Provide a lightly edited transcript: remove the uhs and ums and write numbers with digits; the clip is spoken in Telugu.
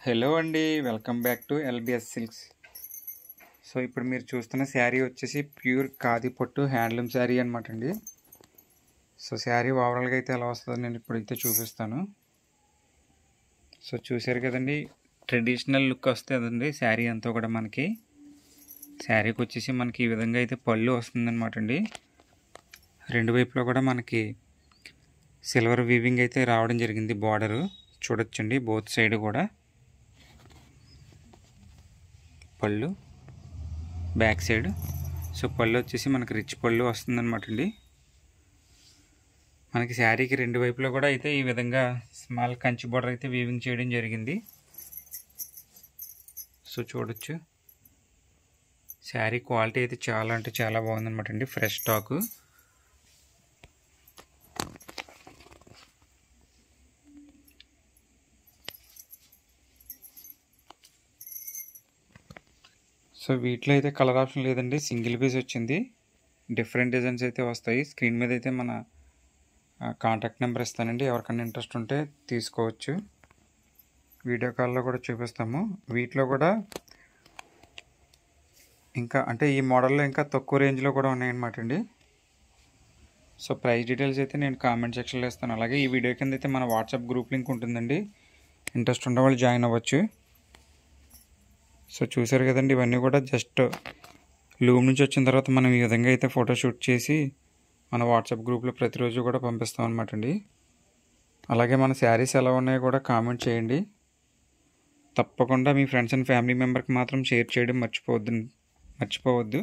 హలో అండి, welcome back to lbs silks. So ఇప్పుడు మీరు చూస్తున్న శారీ వచ్చేసి ప్యూర్ ఖాదీ పట్టు హ్యాండ్లూమ్ శారీ అనమాట అండి. సో శారీ ఓవరాల్గా అయితే ఎలా వస్తుందో నేను ఇప్పుడైతే చూపిస్తాను. సో చూసారు కదండి, ట్రెడిషనల్ లుక్ వస్తుందండి శారీ అంతా కూడా. మనకి శారీకి వచ్చేసి మనకి ఈ విధంగా అయితే పళ్ళు వస్తుందన్నమాట అండి. రెండు వైపులో కూడా మనకి సిల్వర్ వీవింగ్ అయితే రావడం జరిగింది. బార్డరు చూడొచ్చండి బోత్ సైడ్ కూడా. పళ్ళు బ్యాక్ సైడ్. సో పళ్ళు వచ్చేసి మనకి రిచ్ పళ్ళు వస్తుందన్నమాట అండి. మనకి శారీకి రెండు వైపులో కూడా అయితే ఈ విధంగా స్మాల్ కంచి బోర్డర్ అయితే వీవింగ్ చేయడం జరిగింది. సో చూడొచ్చు, శారీ క్వాలిటీ అయితే చాలా అంటే చాలా బాగుందన్నమాట అండి. Fresh stock. సో వీటిలో అయితే కలర్ ఆప్షన్ లేదండి, సింగిల్ పీస్ వచ్చింది. డిఫరెంట్ డిజైన్స్ అయితే వస్తాయి. స్క్రీన్ మీద అయితే మన కాంటాక్ట్ నెంబర్ ఇస్తానండి, ఎవరికైనా ఇంట్రెస్ట్ ఉంటే తీసుకోవచ్చు. వీడియో కాల్లో కూడా చూపిస్తాము. వీటిలో కూడా ఇంకా అంటే ఈ మోడల్లో ఇంకా తక్కువ రేంజ్లో కూడా ఉన్నాయన్నమాట అండి. సో ప్రైస్ డీటెయిల్స్ అయితే నేను కామెంట్ సెక్షన్లో ఇస్తాను. అలాగే ఈ వీడియో కింద అయితే మన వాట్సాప్ గ్రూప్ లింక్ ఉంటుందండి, ఇంట్రెస్ట్ ఉన్న వాళ్ళు జాయిన్ అవ్వచ్చు. సో చూసారు కదండి, ఇవన్నీ కూడా జస్ట్ లూమ్ నుంచి వచ్చిన తర్వాత మనం ఈ విధంగా అయితే ఫోటోషూట్ చేసి మన వాట్సాప్ గ్రూప్లో ప్రతిరోజు కూడా పంపిస్తాం అనమాట అండి. అలాగే మన శారీస్ ఎలా ఉన్నాయో కూడా కామెంట్ చేయండి. తప్పకుండా మీ ఫ్రెండ్స్ అండ్ ఫ్యామిలీ మెంబర్కి మాత్రం షేర్ చేయడం మర్చిపోవద్దు.